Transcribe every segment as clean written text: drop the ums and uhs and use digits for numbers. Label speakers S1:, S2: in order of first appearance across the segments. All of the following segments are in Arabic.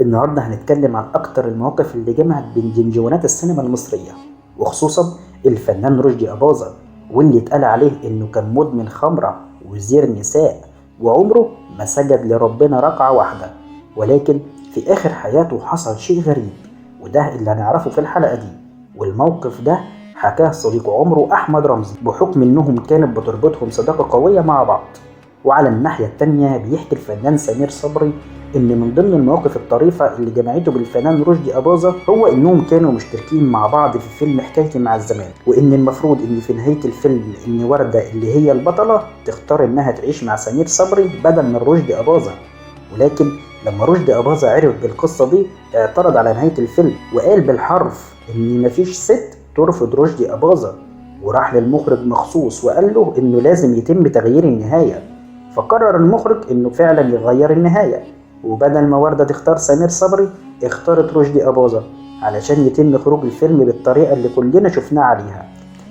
S1: النهاردة هنتكلم عن أكتر المواقف اللي جمعت بين جنجونات السينما المصرية، وخصوصا الفنان رشدي أباظة، واللي اتقال عليه إنه كان مدمن خمرة وزير نساء، وعمره ما سجد لربنا ركعة واحدة. ولكن في آخر حياته حصل شيء غريب، وده اللي هنعرفه في الحلقة دي. والموقف ده حكاه صديق عمره أحمد رمزي، بحكم إنهم كانت بتربطهم صداقة قوية مع بعض. وعلى الناحية التانية بيحكي الفنان سمير صبري إن من ضمن المواقف الطريفة اللي جمعته بالفنان رشدي أباظة هو إنهم كانوا مشتركين مع بعض في فيلم حكايتي مع الزمان، وإن المفروض إن في نهاية الفيلم إن وردة اللي هي البطلة تختار إنها تعيش مع سمير صبري بدل من رشدي أباظة. ولكن لما رشدي أباظة عرف بالقصة دي اعترض على نهاية الفيلم، وقال بالحرف إن مفيش ست ترفض رشدي أباظة، وراح للمخرج مخصوص وقال له إنه لازم يتم تغيير النهاية. فقرر المخرج إنه فعلا يغير النهاية، وبدل ما وردة تختار سمير صبري اختارت رشدي أباظة علشان يتم خروج الفيلم بالطريقة اللي كلنا شفناه عليها.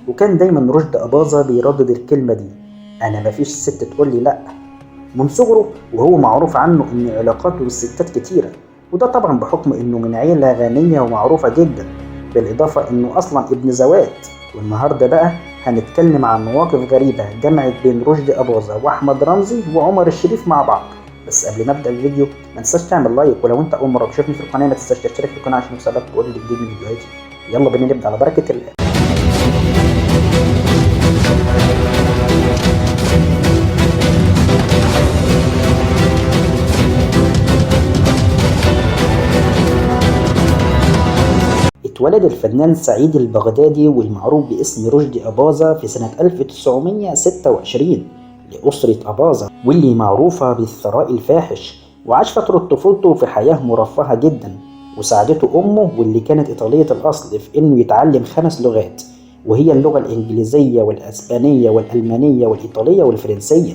S1: وكان دايما رشدي أباظة بيردد الكلمة دي: أنا مفيش ست تقول لي لأ، من صغره وهو معروف عنه إن علاقاته بالستات كتيرة، وده طبعا بحكم إنه من عيلة غنية ومعروفة جدا، بالإضافة إنه أصلا ابن زوات. والنهاردة بقى هنتكلم عن مواقف غريبة جمعت بين رشدي أباظة وأحمد رمزي وعمر الشريف مع بعض. بس قبل ما ابدا الفيديو ما تنساش تعمل لايك، ولو انت اول مره تشوفني في القناه ما تنساش تشترك في القناه عشان يوصلك كل جديد من فيديوهاتي. يلا بينا نبدا على بركه الله. اتولد الفنان سعيد البغدادي والمعروف باسم رشدي أباظة في سنة 1926 لأسرة أباظة، واللي معروفة بالثراء الفاحش. وعاش فترة طفولته في حياة مرفهة جدا، وساعدته أمه واللي كانت إيطالية الأصل في إنه يتعلم 5 لغات، وهي اللغة الإنجليزية والأسبانية والألمانية والإيطالية والفرنسية.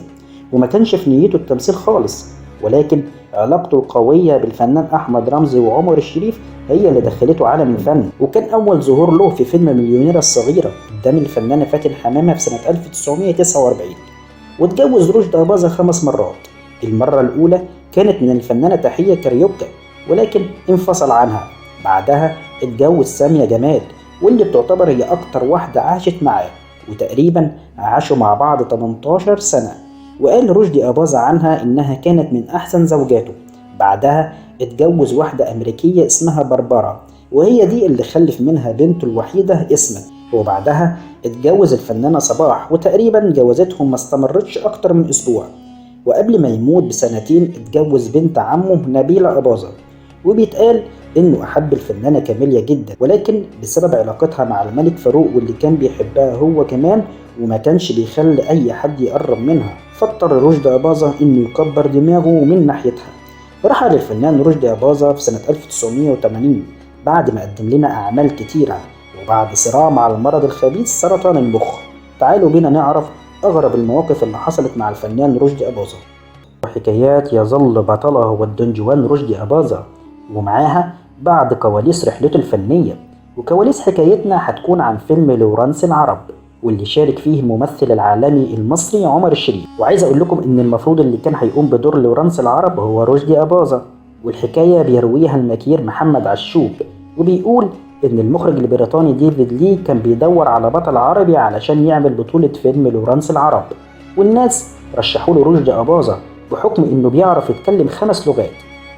S1: وما كانش في نيته التمثيل خالص، ولكن علاقته القوية بالفنان أحمد رمزي وعمر الشريف هي اللي دخلته عالم الفن. وكان أول ظهور له في فيلم مليونيرة الصغيرة قدام الفنانة فاتن حمامة في سنة 1949. واتجوز رشدي أباظة 5 مرات. المرة الأولى كانت من الفنانة تحية كاريوكا، ولكن انفصل عنها. بعدها اتجوز سامية جمال، واللي بتعتبر هي أكتر واحدة عاشت معاه، وتقريبا عاشوا مع بعض 18 سنة. وقال رشدي أباظة عنها إنها كانت من أحسن زوجاته. بعدها اتجوز واحدة أمريكية اسمها باربارا، وهي دي اللي خلف منها بنته الوحيدة اسمت. وبعدها اتجوز الفنانة صباح، وتقريبا جوازتهم ما استمرتش أكتر من أسبوع. وقبل ما يموت ب2 سنين اتجوز بنت عمه نبيلة أباظة. وبيتقال إنه أحب الفنانة كاميليا جدا، ولكن بسبب علاقتها مع الملك فاروق واللي كان بيحبها هو كمان وما كانش بيخلي أي حد يقرب منها، فاضطر رشدي أباظة إنه يكبر دماغه من ناحيتها. رحل الفنان رشدي أباظة في سنة 1980 بعد ما قدم لنا أعمال كتيرة، وبعد صراع مع المرض الخبيث سرطان المخ. تعالوا بينا نعرف أغرب المواقف اللي حصلت مع الفنان رشدي أباظة. وحكايات يظل بطلها هو الدنجوان رشدي أباظة، ومعاها بعد كواليس رحلته الفنية. وكواليس حكايتنا هتكون عن فيلم لورانس العرب، واللي شارك فيه الممثل العالمي المصري عمر الشريف. وعايز اقول لكم ان المفروض اللي كان هيقوم بدور لورانس العرب هو رشدي أباظة، والحكاية بيرويها المكير محمد عشوب، وبيقول ان المخرج البريطاني ديفيد لي كان بيدور على بطل عربي علشان يعمل بطولة فيلم لورانس العرب، والناس رشحوا له رشدي أباظة بحكم انه بيعرف يتكلم 5 لغات.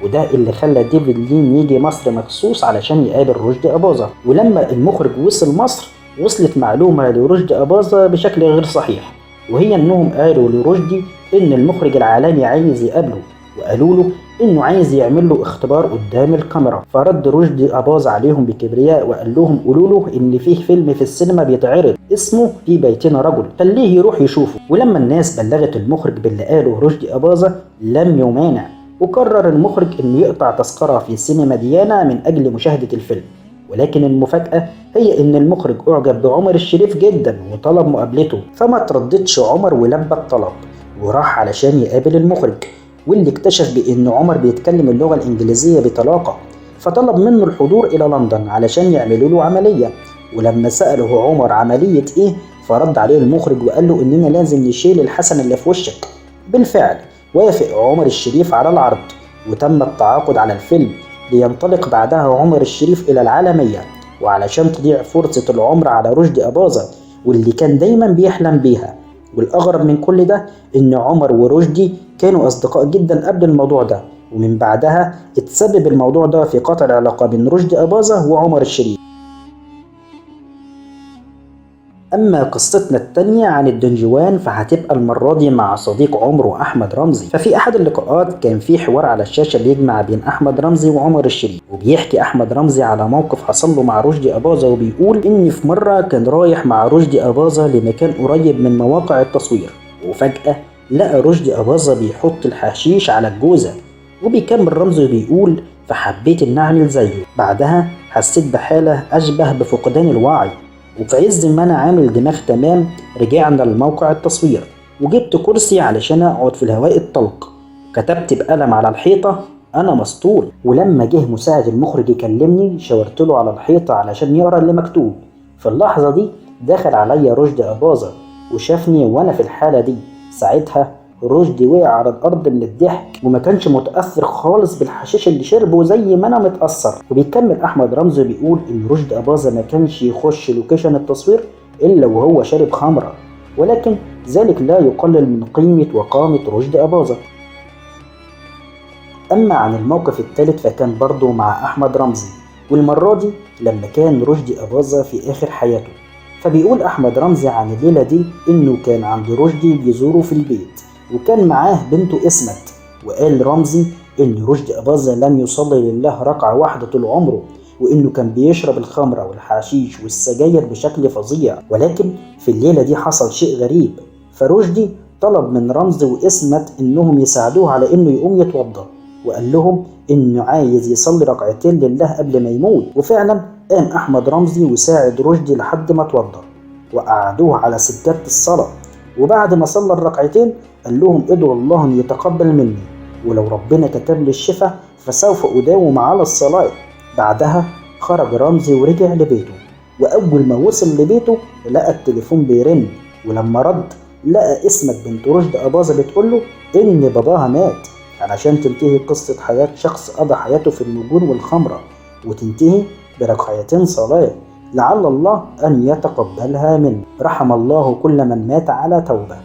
S1: وده اللي خلى ديفيد لين يجي مصر مخصوص علشان يقابل رشدي أباظة. ولما المخرج وصل مصر وصلت معلومة لرشدي أباظة بشكل غير صحيح، وهي انهم قالوا لرشدي ان المخرج العالمي عايز يقابله، وقالوا له انه عايز يعمل له اختبار قدام الكاميرا. فرد رشدي أباظة عليهم بكبرياء وقال لهم قولوا له ان فيه فيلم في السينما بيتعرض اسمه في بيتنا رجل، خليه يروح يشوفه. ولما الناس بلغت المخرج باللي قاله رشدي أباظة لم يمانع، وقرر المخرج انه يقطع تذكرة في سينما ديانا من اجل مشاهدة الفيلم. ولكن المفاجأة هي ان المخرج اعجب بعمر الشريف جدا وطلب مقابلته، فما ترددش عمر ولبى الطلب وراح علشان يقابل المخرج، واللي اكتشف بان عمر بيتكلم اللغة الانجليزية بطلاقة، فطلب منه الحضور الى لندن علشان يعملوا له عملية. ولما سأله عمر عملية ايه فرد عليه المخرج وقال له اننا لازم نشيل الحسن اللي في وشك. بالفعل وافق عمر الشريف على العرض، وتم التعاقد على الفيلم، لينطلق بعدها عمر الشريف إلى العالمية، وعلشان تضيع فرصة العمر على رشدي أباظة واللي كان دايما بيحلم بيها. والأغرب من كل ده إن عمر ورشدي كانوا أصدقاء جدا قبل الموضوع ده، ومن بعدها اتسبب الموضوع ده في قطع العلاقة بين رشدي أباظة وعمر الشريف. أما قصتنا التانية عن الدنجوان فهتبقى المرة دي مع صديق عمره أحمد رمزي. ففي أحد اللقاءات كان في حوار على الشاشة بيجمع بين أحمد رمزي وعمر الشريف، وبيحكي أحمد رمزي على موقف حصل له مع رشدي أباظة، وبيقول إن في مرة كان رايح مع رشدي أباظة لمكان قريب من مواقع التصوير، وفجأة لقى رشدي أباظة بيحط الحشيش على الجوزة. وبيكمل رمزي وبيقول: فحبيت إن أعمل زيه، بعدها حسيت بحالة أشبه بفقدان الوعي، وفي عز ما انا عامل دماغ تمام رجعنا لموقع التصوير، وجبت كرسي علشان اقعد في الهواء الطلق، وكتبت بقلم على الحيطة: انا مسطول. ولما جه مساعد المخرج يكلمني شاورت له على الحيطة علشان يقرا اللي مكتوب. في اللحظة دي دخل عليا رشدي أباظة وشافني وانا في الحالة دي. ساعتها رشدي وقع على الارض من الضحك، وما كانش متاثر خالص بالحشيش اللي شربه زي ما انا متاثر. وبيكمل احمد رمزي بيقول ان رشدي أباظة ما كانش يخش لوكيشن التصوير الا وهو شارب خمره، ولكن ذلك لا يقلل من قيمه وقامه رشدي أباظة. اما عن الموقف الثالث فكان برضه مع احمد رمزي، والمره دي لما كان رشدي أباظة في اخر حياته. فبيقول أحمد رمزي عن الليلة دي إنه كان عند رشدي بيزوره في البيت، وكان معاه بنته إسمت. وقال رمزي إن رشدي أباظة لم يصلي لله ركعة واحدة طول عمره، وإنه كان بيشرب الخمرة والحشيش والسجاير بشكل فظيع. ولكن في الليلة دي حصل شيء غريب، فرشدي طلب من رمزي وإسمت إنهم يساعدوه على إنه يقوم يتوضأ، وقال لهم إنه عايز يصلي ركعتين لله قبل ما يموت. وفعلا قام أحمد رمزي وساعد رشدي لحد ما اتوضأ، وقعدوه على سجادة الصلاة. وبعد ما صلى الركعتين قال لهم: ادعوا الله أن يتقبل مني، ولو ربنا كتب لي الشفاء فسوف أداوم على الصلاة. بعدها خرج رمزي ورجع لبيته، وأول ما وصل لبيته لقى التليفون بيرن، ولما رد لقى اسمت بنت رشدي أباظة بتقول له إن باباها مات، علشان تنتهي قصة حياة شخص قضى حياته في المجون والخمرة، وتنتهي بركعتين صلاة لعل الله أن يتقبلها منه. رحم الله كل من مات على توبة.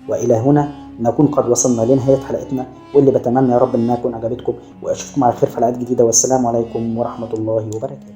S1: وإلى هنا نكون قد وصلنا لنهاية حلقتنا، واللي بتمنى يا رب أنها تكون عجبتكم، وأشوفكم على خير في حلقات جديدة، والسلام عليكم ورحمة الله وبركاته.